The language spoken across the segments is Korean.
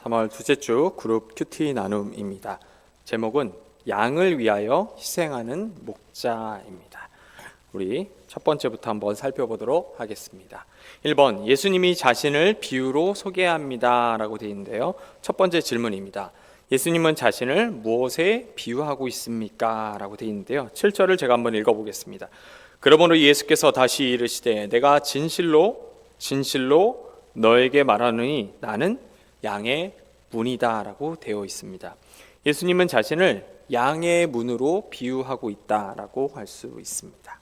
3월 둘째 주 그룹 큐티 나눔입니다. 제목은 양을 위하여 희생하는 목자입니다. 우리 첫 번째부터 한번 살펴보도록 하겠습니다. 1번, 예수님이 자신을 비유로 소개합니다 라고 되어 있는데요, 첫 번째 질문입니다. 예수님은 자신을 무엇에 비유하고 있습니까? 라고 되어 있는데요, 7절을 제가 한번 읽어보겠습니다. 그러므로 예수께서 다시 이르시되 내가 진실로 너에게 말하노니 나는 양의 문이다 라고 되어 있습니다. 예수님은 자신을 양의 문으로 비유하고 있다라고 할 수 있습니다.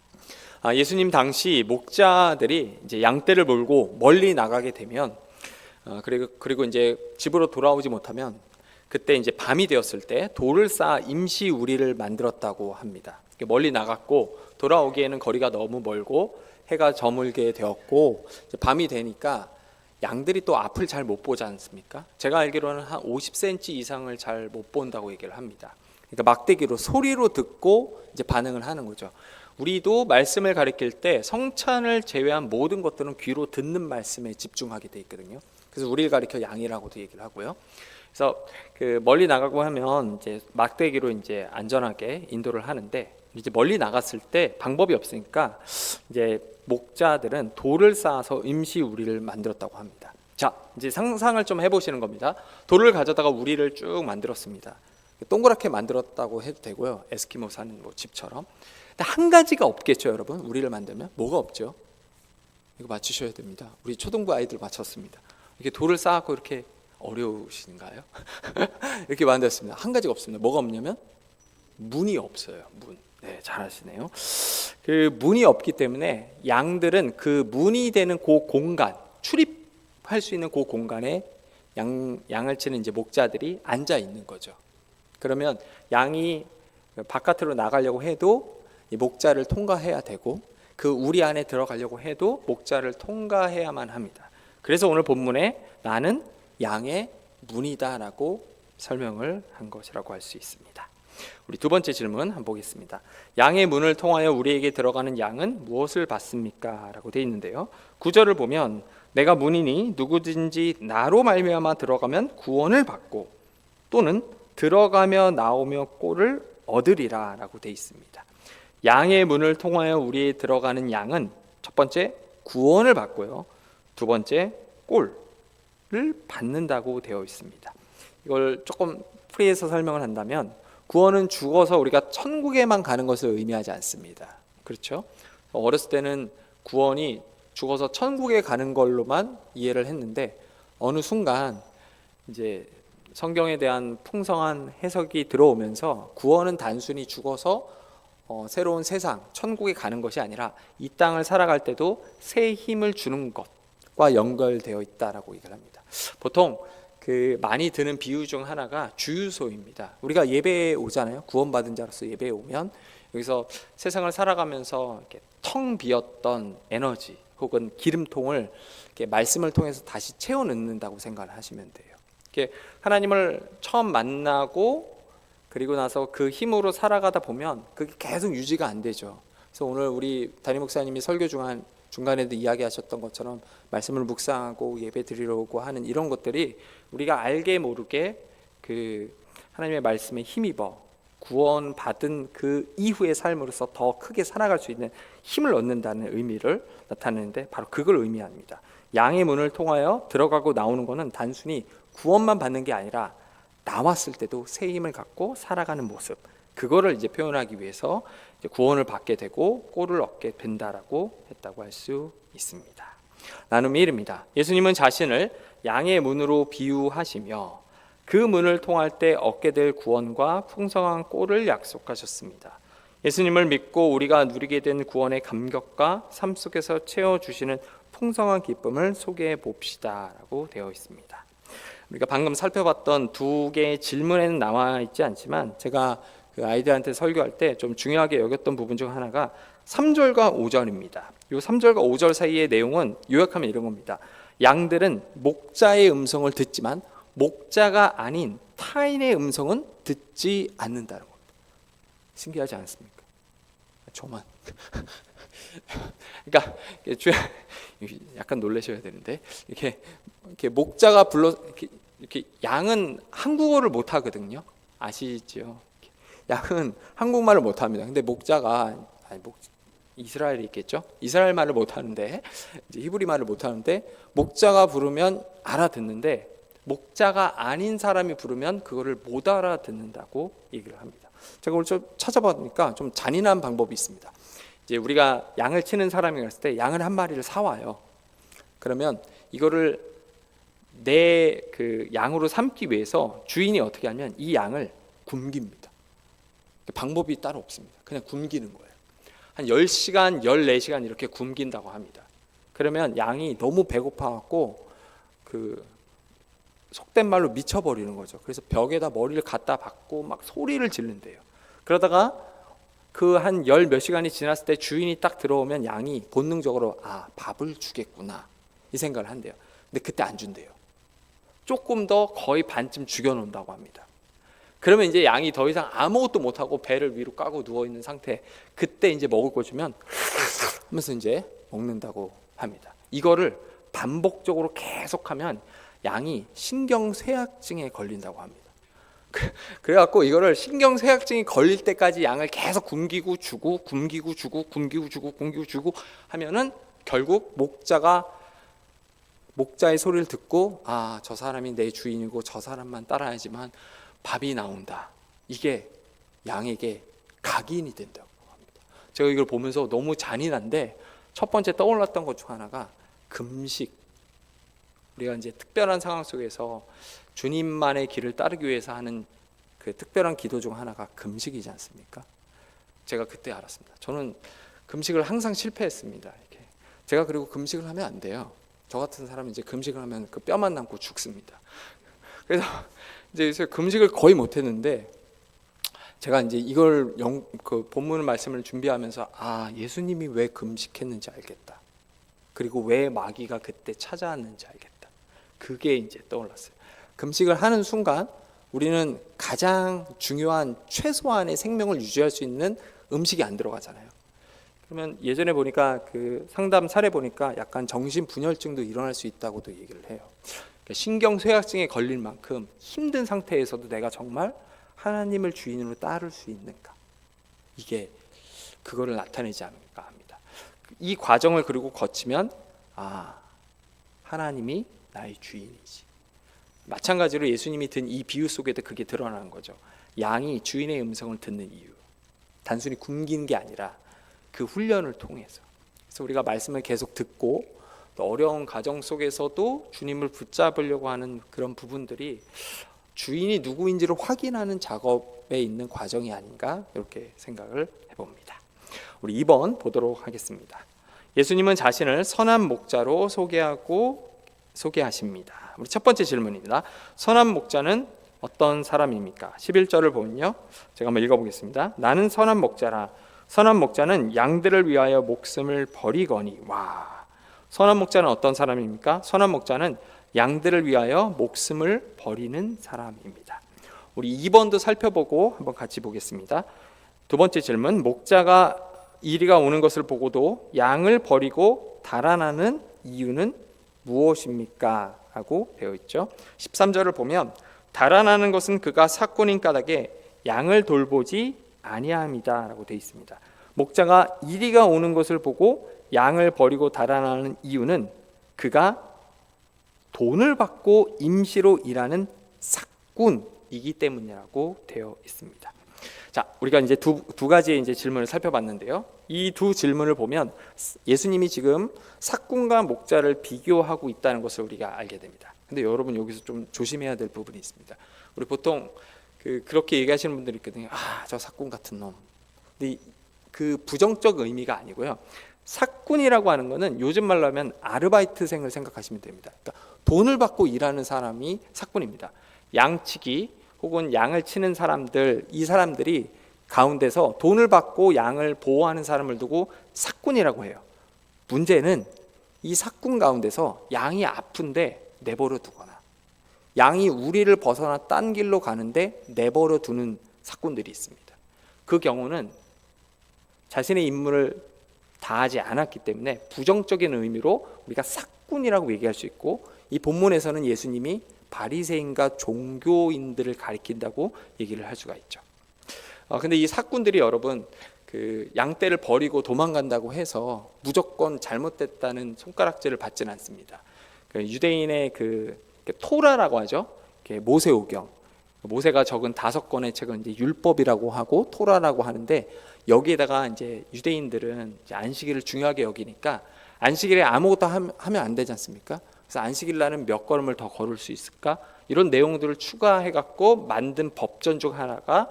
예수님 당시 목자들이 이제 양떼를 몰고 멀리 나가게 되면 그리고 이제 집으로 돌아오지 못하면 그때 이제 밤이 되었을 때 돌을 쌓아 임시 우리를 만들었다고 합니다. 멀리 나갔고 돌아오기에는 거리가 너무 멀고 해가 저물게 되었고 밤이 되니까 양들이 또 앞을 잘 못 보지 않습니까? 제가 알기로는 한 50cm 이상을 잘 못 본다고 얘기를 합니다. 그러니까 막대기로 소리로 듣고 이제 반응을 하는 거죠. 우리도 말씀을 가르칠 때 성찬을 제외한 모든 것들은 귀로 듣는 말씀에 집중하게 돼 있거든요. 그래서 우리를 가르쳐 양이라고도 얘기를 하고요. 그래서 멀리 나가고 하면 이제 막대기로 이제 안전하게 인도를 하는데, 이제 멀리 나갔을 때 방법이 없으니까 이제 목자들은 돌을 쌓아서 임시 우리를 만들었다고 합니다. 자, 이제 상상을 좀 해보시는 겁니다. 돌을 가져다가 우리를 쭉 만들었습니다. 동그랗게 만들었다고 해도 되고요, 에스키모 사는 집처럼. 근데 한 가지가 없겠죠, 여러분. 우리를 만들면 뭐가 없죠? 이거 맞추셔야 됩니다. 우리 초등부 아이들 맞췄습니다. 이렇게 돌을 쌓고 이렇게 어려우신가요? 이렇게 만들었습니다. 한 가지가 없습니다. 뭐가 없냐면 문이 없어요. 문. 네, 잘하시네요. 그 문이 없기 때문에 양들은 그 문이 되는 그 공간, 출입할 수 있는 그 공간에 양을 치는 이제 목자들이 앉아 있는 거죠. 그러면 양이 바깥으로 나가려고 해도 이 목자를 통과해야 되고, 그 우리 안에 들어가려고 해도 목자를 통과해야만 합니다. 그래서 오늘 본문에 나는 양의 문이다라고 설명을 한 것이라고 할 수 있습니다. 우리 두 번째 질문 한번 보겠습니다. 양의 문을 통하여 우리에게 들어가는 양은 무엇을 받습니까? 라고 되어 있는데요, 9절을 보면 내가 문이니 누구든지 나로 말미암아 들어가면 구원을 받고 또는 들어가며 나오며 꼴을 얻으리라 라고 되어 있습니다. 양의 문을 통하여 우리에 들어가는 양은 첫 번째 구원을 받고요, 두 번째 꼴을 받는다고 되어 있습니다. 이걸 조금 풀이해서 설명을 한다면, 구원은 죽어서 우리가 천국에만 가는 것을 의미하지 않습니다. 그렇죠? 어렸을 때는 구원이 죽어서 천국에 가는 걸로만 이해를 했는데, 어느 순간 이제 성경에 대한 풍성한 해석이 들어오면서 구원은 단순히 죽어서 새로운 세상, 천국에 가는 것이 아니라 이 땅을 살아갈 때도 새 힘을 주는 것과 연결되어 있다라고 얘기를 합니다. 보통 많이 드는 비유 중 하나가 주유소입니다. 우리가 예배에 오잖아요. 구원받은 자로서 예배에 오면 여기서 세상을 살아가면서 이렇게 텅 비었던 에너지 혹은 기름통을 이렇게 말씀을 통해서 다시 채워 넣는다고 생각을 하시면 돼요. 이렇게 하나님을 처음 만나고 그리고 나서 그 힘으로 살아가다 보면 그게 계속 유지가 안 되죠. 그래서 오늘 우리 담임 목사님이 설교 중간에도 이야기하셨던 것처럼 말씀을 묵상하고 예배 드리려고 하는 이런 것들이 우리가 알게 모르게 하나님의 말씀에 힘입어 구원받은 그 이후의 삶으로서 더 크게 살아갈 수 있는 힘을 얻는다는 의미를 나타내는데, 바로 그걸 의미합니다. 양의 문을 통하여 들어가고 나오는 것은 단순히 구원만 받는 게 아니라 나왔을 때도 새 힘을 갖고 살아가는 모습, 그거를 이제 표현하기 위해서 이제 구원을 받게 되고 꼴을 얻게 된다라고 했다고 할 수 있습니다. 나눔의 1입니다. 예수님은 자신을 양의 문으로 비유하시며 그 문을 통할 때 얻게 될 구원과 풍성한 꼴을 약속하셨습니다. 예수님을 믿고 우리가 누리게 된 구원의 감격과 삶 속에서 채워주시는 풍성한 기쁨을 소개해 봅시다 라고 되어 있습니다. 우리가 방금 살펴봤던 두 개의 질문에는 나와 있지 않지만, 제가 아이들한테 설교할 때 좀 중요하게 여겼던 부분 중 하나가 3절과 5절입니다. 이 3절과 5절 사이의 내용은 요약하면 이런 겁니다. 양들은 목자의 음성을 듣지만 목자가 아닌 타인의 음성은 듣지 않는다는 겁니다. 신기하지 않습니까? 저만. 그러니까 약간 놀라셔야 되는데, 이렇게 목자가 이렇게 양은 한국어를 못 하거든요. 아시죠? 양은 한국말을 못 합니다. 근데 목자가 이스라엘이 있겠죠? 이스라엘 말을 못 하는데, 이제 히브리 말을 못 하는데, 목자가 부르면 알아듣는데, 목자가 아닌 사람이 부르면 그거를 못 알아듣는다고 얘기를 합니다. 제가 오늘 좀 찾아보니까 좀 잔인한 방법이 있습니다. 이제 우리가 양을 치는 사람이 갔을 때 양을 한 마리를 사와요. 그러면 이거를 내 그 양으로 삼기 위해서 주인이 어떻게 하면 이 양을 굶깁니다. 방법이 따로 없습니다. 그냥 굶기는 거예요. 한 10시간, 14시간 이렇게 굶긴다고 합니다. 그러면 양이 너무 배고파갖고 속된 말로 미쳐버리는 거죠. 그래서 벽에다 머리를 갖다 박고 막 소리를 지른대요. 그러다가 그 한 열 몇 시간이 지났을 때 주인이 딱 들어오면 양이 본능적으로 밥을 주겠구나 이 생각을 한대요. 근데 그때 안 준대요. 조금 더 거의 반쯤 죽여놓는다고 합니다. 그러면 이제 양이 더 이상 아무것도 못하고 배를 위로 까고 누워있는 상태, 그때 이제 먹을 거 주면 하면서 이제 먹는다고 합니다. 이거를 반복적으로 계속하면 양이 신경쇠약증에 걸린다고 합니다. 그래갖고 이거를 신경쇠약증이 걸릴 때까지 양을 계속 굶기고 주고 하면은 결국 목자의 소리를 듣고 저 사람이 내 주인이고 저 사람만 따라야지만 밥이 나온다. 이게 양에게 각인이 된다고 합니다. 제가 이걸 보면서 너무 잔인한데 첫 번째 떠올랐던 것 중 하나가 금식. 우리가 이제 특별한 상황 속에서 주님만의 길을 따르기 위해서 하는 그 특별한 기도 중 하나가 금식이지 않습니까? 제가 그때 알았습니다. 저는 금식을 항상 실패했습니다. 이렇게. 제가 그리고 금식을 하면 안 돼요. 저 같은 사람은 이제 금식을 하면 그 뼈만 남고 죽습니다. 그래서 이제 금식을 거의 못했는데 제가 이제 이걸 그 본문 말씀을 준비하면서 예수님이 왜 금식했는지 알겠다. 그리고 왜 마귀가 그때 찾아왔는지 알겠다. 그게 이제 떠올랐어요. 금식을 하는 순간 우리는 가장 중요한 최소한의 생명을 유지할 수 있는 음식이 안 들어가잖아요. 그러면 예전에 보니까 그 상담 사례 보니까 약간 정신분열증도 일어날 수 있다고도 얘기를 해요. 그러니까 신경쇠약증에 걸릴 만큼 힘든 상태에서도 내가 정말 하나님을 주인으로 따를 수 있는가, 이게 그거를 나타내지 않을까 합니다. 이 과정을 그리고 거치면 하나님이 나의 주인이지. 마찬가지로 예수님이 든 이 비유 속에도 그게 드러나는 거죠. 양이 주인의 음성을 듣는 이유, 단순히 굶기는 게 아니라 그 훈련을 통해서. 그래서 우리가 말씀을 계속 듣고 또 어려운 가정 속에서도 주님을 붙잡으려고 하는 그런 부분들이 주인이 누구인지를 확인하는 작업에 있는 과정이 아닌가, 이렇게 생각을 해봅니다. 우리 2번 보도록 하겠습니다. 예수님은 자신을 선한 목자로 소개하십니다. 우리 첫 번째 질문입니다. 선한 목자는 어떤 사람입니까? 11절을 보면요, 제가 한번 읽어보겠습니다. 나는 선한 목자라. 선한 목자는 양들을 위하여 목숨을 버리거니. 선한 목자는 어떤 사람입니까? 선한 목자는 양들을 위하여 목숨을 버리는 사람입니다. 우리 2번도 살펴보고 한번 같이 보겠습니다. 두 번째 질문, 목자가 이리가 오는 것을 보고도 양을 버리고 달아나는 이유는 무엇입니까? 하고 되어 있죠. 13절을 보면 달아나는 것은 그가 삭군인 까닭에 양을 돌보지 아니함이다 라고 되어 있습니다. 목자가 이리가 오는 것을 보고 양을 버리고 달아나는 이유는 그가 돈을 받고 임시로 일하는 삭군이기 때문이라고 되어 있습니다. 자, 우리가 이제 두 가지의 이제 질문을 살펴봤는데요. 이 두 질문을 보면 예수님이 지금 삭군과 목자를 비교하고 있다는 것을 우리가 알게 됩니다. 근데 여러분 여기서 좀 조심해야 될 부분이 있습니다. 우리 보통 그렇게 얘기하시는 분들이 있거든요. 저 삭군 같은 놈. 근데 그 부정적 의미가 아니고요. 삭군이라고 하는 것은 요즘 말로 하면 아르바이트생을 생각하시면 됩니다. 그러니까 돈을 받고 일하는 사람이 삭군입니다. 양치기 혹은 양을 치는 사람들, 이 사람들이 가운데서 돈을 받고 양을 보호하는 사람을 두고 삭군이라고 해요. 문제는 이 삭군 가운데서 양이 아픈데 내버려 두거나 양이 우리를 벗어나 딴 길로 가는데 내버려 두는 삭군들이 있습니다. 그 경우는 자신의 임무를 다하지 않았기 때문에 부정적인 의미로 우리가 삭군이라고 얘기할 수 있고, 이 본문에서는 예수님이 바리새인과 종교인들을 가리킨다고 얘기를 할 수가 있죠. 근데 이 사꾼들이 여러분 그 양떼를 버리고 도망간다고 해서 무조건 잘못됐다는 손가락질을 받지는 않습니다. 그 유대인의 그 토라라고 하죠. 모세오경, 모세가 적은 5권의 책은 이제 율법이라고 하고 토라라고 하는데, 여기에다가 이제 유대인들은 이제 안식일을 중요하게 여기니까 안식일에 아무것도 하면 안 되지 않습니까? 그래서 안식일 날은 몇 걸음을 더 걸을 수 있을까? 이런 내용들을 추가해 갖고 만든 법전 중 하나가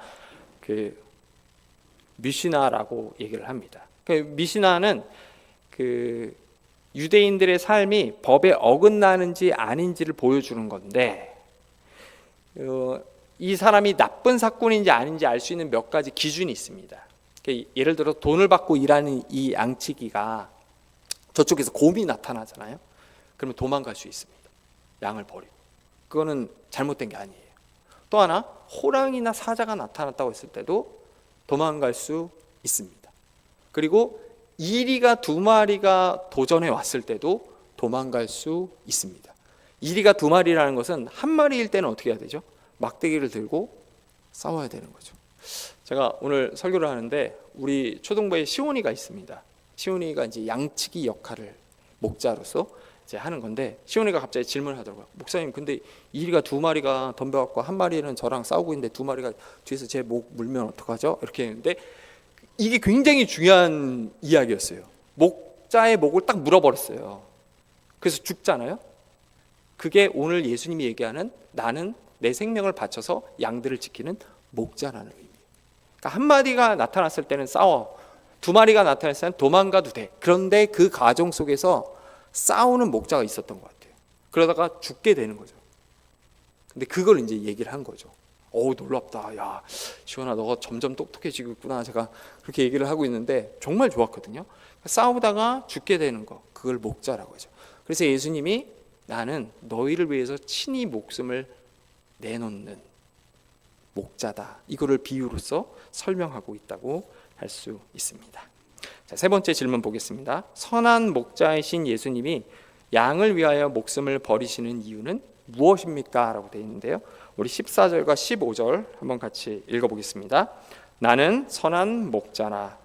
그 미시나라고 얘기를 합니다. 그 미시나는 그 유대인들의 삶이 법에 어긋나는지 아닌지를 보여주는 건데, 이 사람이 나쁜 사꾼인지 아닌지 알 수 있는 몇 가지 기준이 있습니다. 예를 들어 돈을 받고 일하는 이 양치기가 저쪽에서 곰이 나타나잖아요. 그러면 도망갈 수 있습니다. 양을 버리고. 그거는 잘못된 게 아니에요. 또 하나, 호랑이나 사자가 나타났다고 했을 때도 도망갈 수 있습니다. 그리고 이리가 2마리가 도전해 왔을 때도 도망갈 수 있습니다. 이리가 2마리라는 것은 1마리일 때는 어떻게 해야 되죠? 막대기를 들고 싸워야 되는 거죠. 제가 오늘 설교를 하는데 우리 초등부에 시온이가 있습니다. 시온이가 이제 양치기 역할을 목자로서 이제 하는 건데, 시온이가 갑자기 질문을 하더라고요. 목사님, 근데 이리가 2마리가 덤벼갖고 1마리는 저랑 싸우고 있는데 2마리가 뒤에서 제 목 물면 어떡하죠? 이렇게 했는데, 이게 굉장히 중요한 이야기였어요. 목자의 목을 딱 물어버렸어요. 그래서 죽잖아요. 그게 오늘 예수님이 얘기하는 나는 내 생명을 바쳐서 양들을 지키는 목자라는 의미예요. 그러니까 1마리가 나타났을 때는 싸워, 2마리가 나타났을 때는 도망가도 돼. 그런데 그 과정 속에서 싸우는 목자가 있었던 것 같아요. 그러다가 죽게 되는 거죠. 근데 그걸 이제 얘기를 한 거죠. 놀랍다. 야, 시원아, 너가 점점 똑똑해지고 있구나. 제가 그렇게 얘기를 하고 있는데 정말 좋았거든요. 싸우다가 죽게 되는 거, 그걸 목자라고 하죠. 그래서 예수님이 나는 너희를 위해서 친히 목숨을 내놓는 목자다, 이거를 비유로서 설명하고 있다고 할 수 있습니다. 자, 3번째 질문 보겠습니다. 선한 목자이신 예수님이 양을 위하여 목숨을 버리시는 이유는 무엇입니까? 라고 되어 있는데요, 우리 14절과 15절 한번 같이 읽어보겠습니다. 나는 선한 목자라.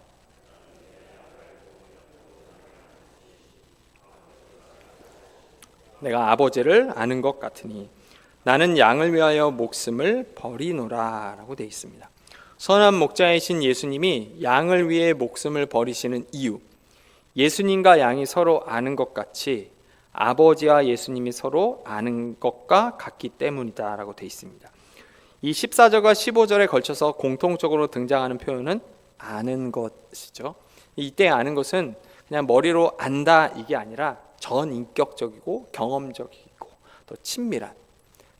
내가 아버지를 아는 것 같으니 나는 양을 위하여 목숨을 버리노라 라고 되어 있습니다. 선한 목자이신 예수님이 양을 위해 목숨을 버리시는 이유, 예수님과 양이 서로 아는 것 같이 아버지와 예수님이 서로 아는 것과 같기 때문이다 라고 되어 있습니다. 이 14절과 15절에 걸쳐서 공통적으로 등장하는 표현은 아는 것이죠. 이때 아는 것은 그냥 머리로 안다 이게 아니라 전인격적이고 경험적이고 또 친밀한,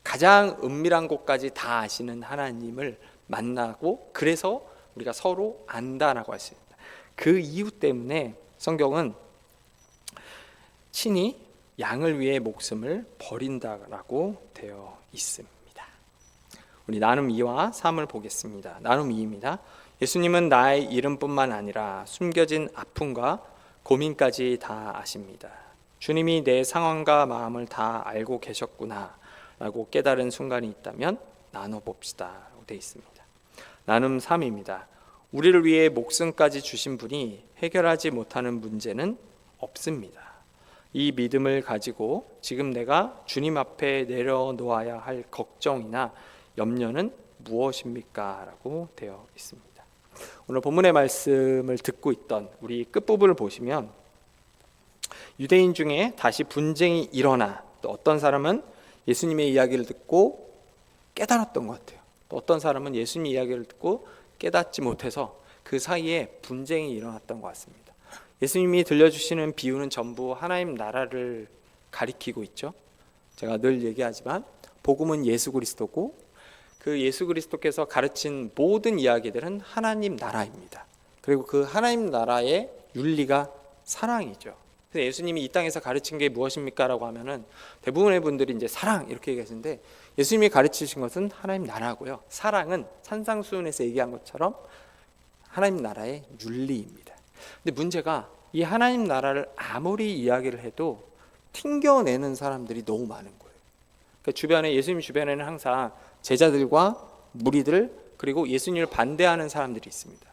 가장 은밀한 곳까지 다 아시는 하나님을 만나고, 그래서 우리가 서로 안다라고 할 수 있습니다. 그 이유 때문에 성경은 친히 양을 위해 목숨을 버린다라고 되어 있습니다. 우리 나눔 2와 3을 보겠습니다. 나눔 2입니다. 예수님은 나의 이름뿐만 아니라 숨겨진 아픔과 고민까지 다 아십니다. 주님이 내 상황과 마음을 다 알고 계셨구나 라고 깨달은 순간이 있다면 나눠봅시다 라고 되어 있습니다. 나눔 3입니다. 우리를 위해 목숨까지 주신 분이 해결하지 못하는 문제는 없습니다. 이 믿음을 가지고 지금 내가 주님 앞에 내려놓아야 할 걱정이나 염려는 무엇입니까? 라고 되어 있습니다. 오늘 본문의 말씀을 듣고 있던 우리 끝부분을 보시면 유대인 중에 다시 분쟁이 일어나, 또 어떤 사람은 예수님의 이야기를 듣고 깨달았던 것 같아요. 또 어떤 사람은 예수님 이야기를 듣고 깨닫지 못해서 그 사이에 분쟁이 일어났던 것 같습니다. 예수님이 들려주시는 비유는 전부 하나님 나라를 가리키고 있죠. 제가 늘 얘기하지만 복음은 예수 그리스도고, 그 예수 그리스도께서 가르친 모든 이야기들은 하나님 나라입니다. 그리고 그 하나님 나라의 윤리가 사랑이죠. 그래서 예수님이 이 땅에서 가르친 게 무엇입니까? 라고 하면은 대부분의 분들이 이제 사랑 이렇게 얘기하시는데, 예수님이 가르치신 것은 하나님 나라고요. 사랑은 산상수훈에서 얘기한 것처럼 하나님 나라의 윤리입니다. 근데 문제가 이 하나님 나라를 아무리 이야기를 해도 튕겨내는 사람들이 너무 많은 거예요. 그러니까 주변에, 예수님 주변에는 항상 제자들과 무리들, 그리고 예수님을 반대하는 사람들이 있습니다.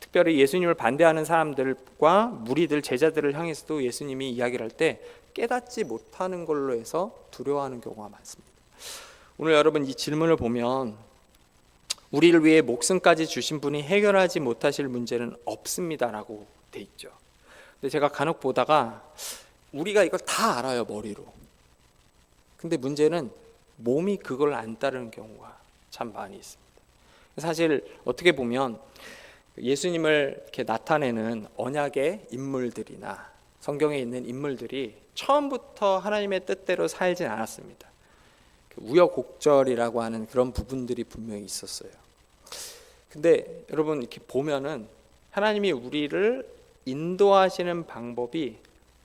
특별히 예수님을 반대하는 사람들과 무리들, 제자들을 향해서도 예수님이 이야기를 할 때 깨닫지 못하는 걸로 해서 두려워하는 경우가 많습니다. 오늘 여러분 이 질문을 보면 우리를 위해 목숨까지 주신 분이 해결하지 못하실 문제는 없습니다라고 돼 있죠. 근데 제가 간혹 보다가 우리가 이걸 다 알아요, 머리로. 근데 문제는 몸이 그걸 안 따르는 경우가 참 많이 있습니다. 사실 어떻게 보면 예수님을 이렇게 나타내는 언약의 인물들이나 성경에 있는 인물들이 처음부터 하나님의 뜻대로 살진 않았습니다. 우여곡절이라고 하는 그런 부분들이 분명히 있었어요. 근데 여러분 이렇게 보면은 하나님이 우리를 인도하시는 방법이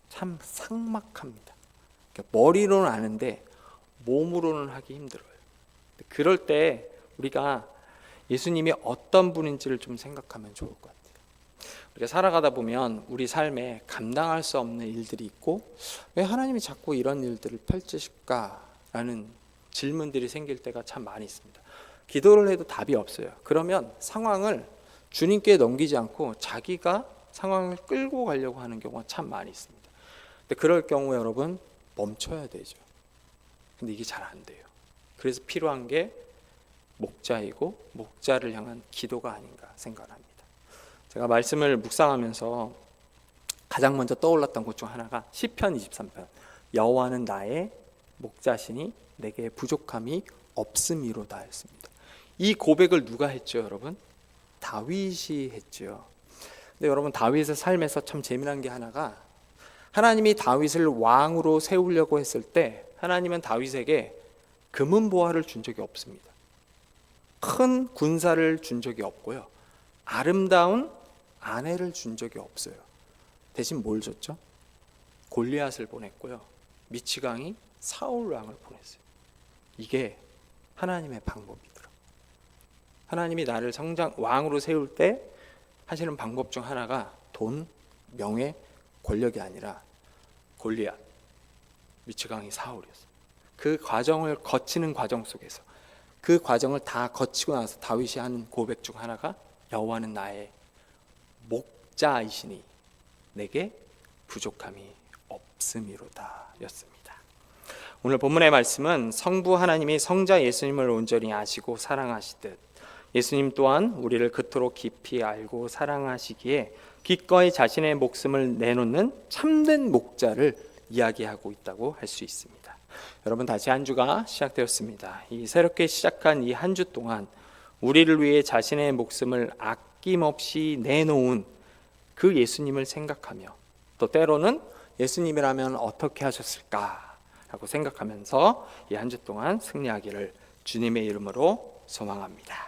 참 삭막합니다. 그러니까 머리로는 아는데 몸으로는 하기 힘들어요. 그럴 때 우리가 예수님이 어떤 분인지를 좀 생각하면 좋을 것 같아요. 우리가 살아가다 보면 우리 삶에 감당할 수 없는 일들이 있고 왜 하나님이 자꾸 이런 일들을 펼치실까라는 질문들이 생길 때가 참 많이 있습니다. 기도를 해도 답이 없어요. 그러면 상황을 주님께 넘기지 않고 자기가 상황을 끌고 가려고 하는 경우가 참 많이 있습니다. 근데 그럴 경우에 여러분 멈춰야 되죠. 근데 이게 잘 안 돼요. 그래서 필요한 게 목자이고 목자를 향한 기도가 아닌가 생각합니다. 제가 말씀을 묵상하면서 가장 먼저 떠올랐던 것 중 하나가 시편 23편 여호와는 나의 목자시니 내게 부족함이 없음이로다 였습니다. 이 고백을 누가 했죠, 여러분? 다윗이 했죠. 근데 여러분 다윗의 삶에서 참 재미난 게 하나가 하나님이 다윗을 왕으로 세우려고 했을 때 하나님은 다윗에게 금은 보화를 준 적이 없습니다. 큰 군사를 준 적이 없고요. 아름다운 아내를 준 적이 없어요. 대신 뭘 줬죠? 골리앗을 보냈고요. 미치광이 사울 왕을 보냈어요. 이게 하나님의 방법이더라고요. 하나님이 나를 왕으로 세울 때 하시는 방법 중 하나가 돈, 명예, 권력이 아니라 골리앗, 미치광이 사울이었어요. 그 과정을 거치는 과정 속에서 그 과정을 다 거치고 나서 다윗이 하는 고백 중 하나가 여호와는 나의 목자이시니 내게 부족함이 없음이로다 였습니다. 오늘 본문의 말씀은 성부 하나님이 성자 예수님을 온전히 아시고 사랑하시듯 예수님 또한 우리를 그토록 깊이 알고 사랑하시기에 기꺼이 자신의 목숨을 내놓는 참된 목자를 이야기하고 있다고 할 수 있습니다. 여러분 다시 한 주가 시작되었습니다. 이 새롭게 시작한 이 한 주 동안 우리를 위해 자신의 목숨을 아낌없이 내놓은 그 예수님을 생각하며 또 때로는 예수님이라면 어떻게 하셨을까라고 생각하면서 이 한 주 동안 승리하기를 주님의 이름으로 소망합니다.